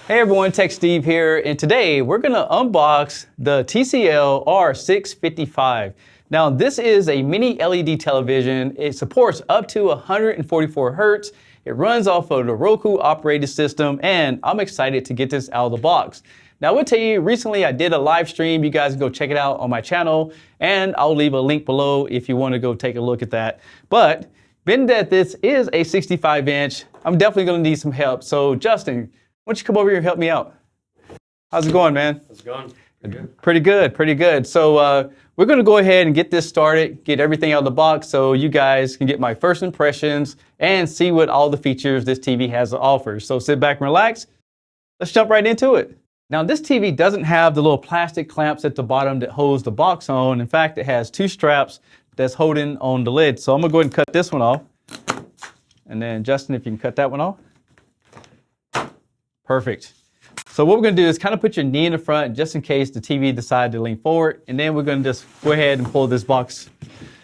Hey everyone, TechSteve here, and today we're going to unbox the TCL R655. Now this is a mini LED television. It supports up to 144 Hertz. It runs off of the Roku operating system, and I'm excited to get this out of the box. Now I will tell you, recently I did a live stream. You guys can go check it out on my channel, and I'll leave a link below if you want to go take a look at that. But being that this is a 65-inch, I'm definitely going to need some help. So Justin, why don't you come over here and help me out? How's it going, man? How's it going? Pretty good. Pretty good, pretty good. So we're going to go ahead and get this started, get everything out of the box so you guys can get my first impressions and see what all the features this TV has to offer. So sit back and relax. Let's jump right into it. Now this TV doesn't have the little plastic clamps at the bottom that holds the box on. In fact, it has two straps that's holding on the lid. So I'm going to go ahead and cut this one off. And then Justin, if you can cut that one off. Perfect. So what we're going to do is kind of put your knee in the front just in case the TV decides to lean forward. And then we're going to just go ahead and pull this box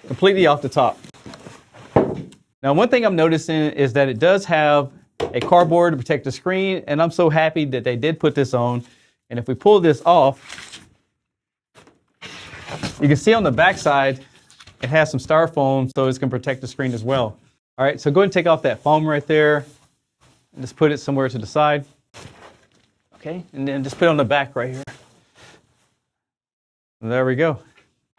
completely off the top. Now, one thing I'm noticing is that it does have a cardboard to protect the screen. And I'm so happy that they did put this on. And if we pull this off, you can see on the back side, it has some styrofoam, so it's going to protect the screen as well. All right, so go ahead and take off that foam right there and just put it somewhere to the side. Okay, and then just put it on the back right here. And there we go.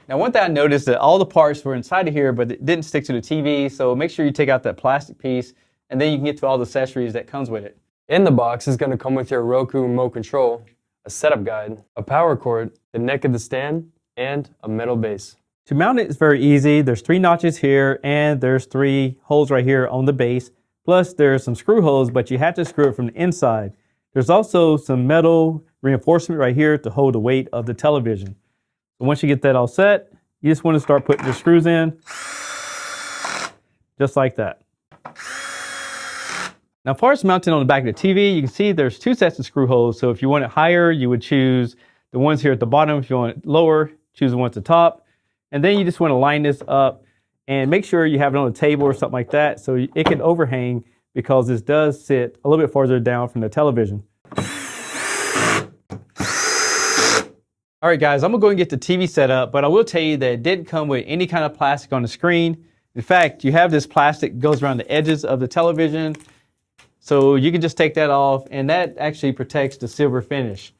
Now one thing I noticed that all the parts were inside of here, but it didn't stick to the TV, so make sure you take out that plastic piece, and then you can get to all the accessories that comes with it. In the box is going to come with your Roku remote control, a setup guide, a power cord, the neck of the stand, and a metal base. To mount it is very easy. There's 3 notches here, and there's 3 holes right here on the base. Plus there's some screw holes, but you have to screw it from the inside. There's also some metal reinforcement right here to hold the weight of the television. So once you get that all set, you just want to start putting the screws in, just like that. Now, as far as mounting on the back of the TV, you can see there's 2 sets of screw holes. So if you want it higher, you would choose the ones here at the bottom. If you want it lower, choose the ones at the top. And then you just want to line this up and make sure you have it on a table or something like that so it can overhang, because this does sit a little bit farther down from the television. All right, guys, I'm gonna go and get the TV set up, but I will tell you that it didn't come with any kind of plastic on the screen. In fact, you have this plastic that goes around the edges of the television, so you can just take that off, and that actually protects the silver finish.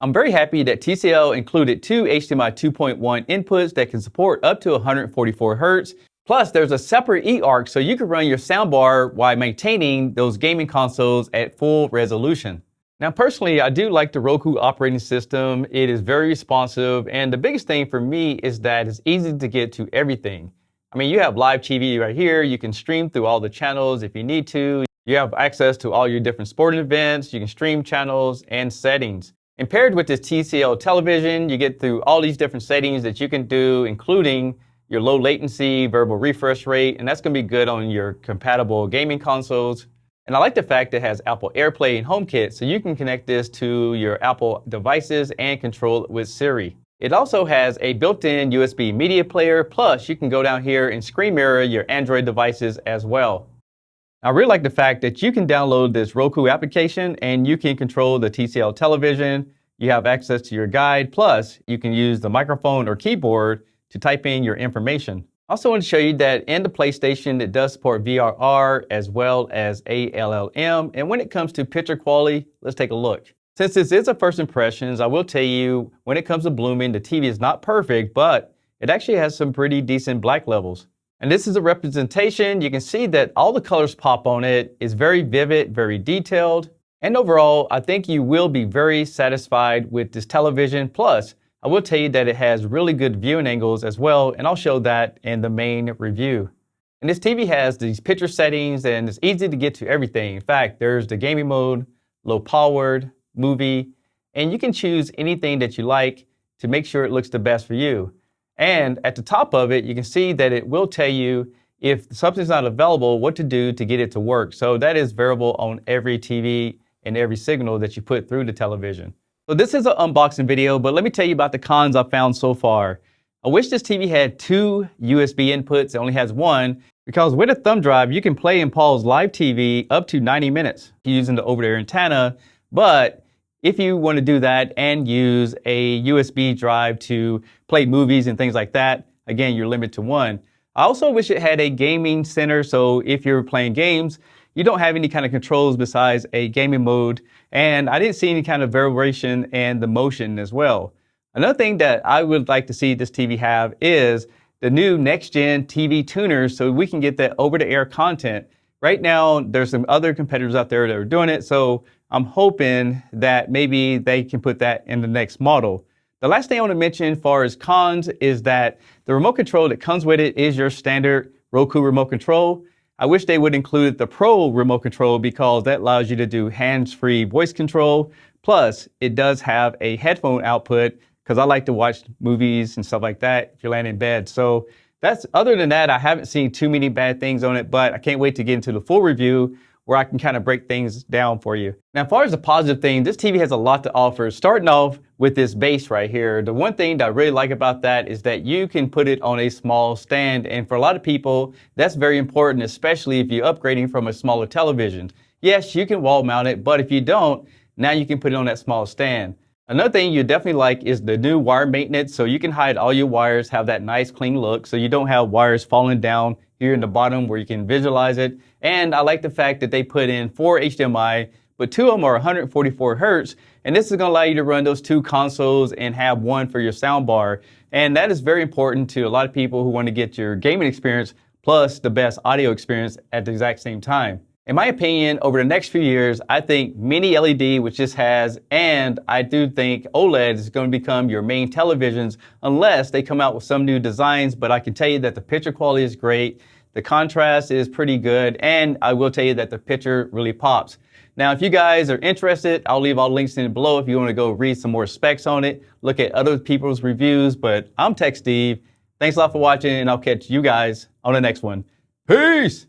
I'm very happy that TCL included 2 HDMI 2.1 inputs that can support up to 144 Hertz. Plus, there's a separate eARC, so you can run your soundbar while maintaining those gaming consoles at full resolution. Now, personally, I do like the Roku operating system. It is very responsive, and the biggest thing for me is that it's easy to get to everything. I mean, you have live TV right here. You can stream through all the channels if you need to. You have access to all your different sporting events. You can stream channels and settings. And paired with this TCL television, you get through all these different settings that you can do, including your low latency, variable refresh rate, and that's going to be good on your compatible gaming consoles. And I like the fact that it has Apple AirPlay and HomeKit, so you can connect this to your Apple devices and control it with Siri. It also has a built-in USB media player, plus you can go down here and screen mirror your Android devices as well. I really like the fact that you can download this Roku application and you can control the TCL television. You have access to your guide, plus you can use the microphone or keyboard to type in your information. I also want to show you that in the PlayStation, it does support VRR as well as ALLM. And when it comes to picture quality, let's take a look. Since this is a first impressions, I will tell you, when it comes to blooming, the TV is not perfect, but it actually has some pretty decent black levels. And this is a representation. You can see that all the colors pop on it. It's very vivid, very detailed. And overall, I think you will be very satisfied with this television. Plus, I will tell you that it has really good viewing angles as well, and I'll show that in the main review. And this TV has these picture settings, and it's easy to get to everything. In fact, there's the gaming mode, low powered, movie, and you can choose anything that you like to make sure it looks the best for you. And at the top of it, you can see that it will tell you if something's not available, what to do to get it to work. So that is variable on every TV and every signal that you put through the television. So this is an unboxing video, but let me tell you about the cons I've found so far. I wish this TV had 2 USB inputs. It only has 1, because with a thumb drive, you can play and pause live TV up to 90 minutes using the over-the-air antenna. But if you want to do that and use a USB drive to play movies and things like that, again, you're limited to one. I also wish it had a gaming center, so if you're playing games, you don't have any kind of controls besides a gaming mode, and I didn't see any kind of variation in the motion as well. Another thing that I would like to see this TV have is the new next-gen TV tuners so we can get that over-the-air content. Right now, there's some other competitors out there that are doing it, so I'm hoping that maybe they can put that in the next model. The last thing I want to mention as far as cons is that the remote control that comes with it is your standard Roku remote control. I wish they would include the Pro remote control because that allows you to do hands-free voice control. Plus, it does have a headphone output because I like to watch movies and stuff like that if you're laying in bed. So other than that, I haven't seen too many bad things on it, but I can't wait to get into the full review where I can kind of break things down for you. Now, as far as the positive thing, this TV has a lot to offer. Starting off with this base right here, the one thing that I really like about that is that you can put it on a small stand. And for a lot of people, that's very important, especially if you're upgrading from a smaller television. Yes, you can wall mount it, but if you don't, now you can put it on that small stand. Another thing you definitely like is the new wire maintenance, so you can hide all your wires, have that nice clean look, so you don't have wires falling down here in the bottom where you can visualize it. And I like the fact that they put in 4 HDMI, but 2 of them are 144 hertz, and this is going to allow you to run those 2 consoles and have one for your sound bar. And that is very important to a lot of people who want to get your gaming experience plus the best audio experience at the exact same time. In my opinion, over the next few years, I think mini LED, which this has, and I do think OLED is going to become your main televisions unless they come out with some new designs. But I can tell you that the picture quality is great, the contrast is pretty good, and I will tell you that the picture really pops. Now, if you guys are interested, I'll leave all the links in below if you want to go read some more specs on it, look at other people's reviews. But I'm TechSteve. Thanks a lot for watching, and I'll catch you guys on the next one. Peace!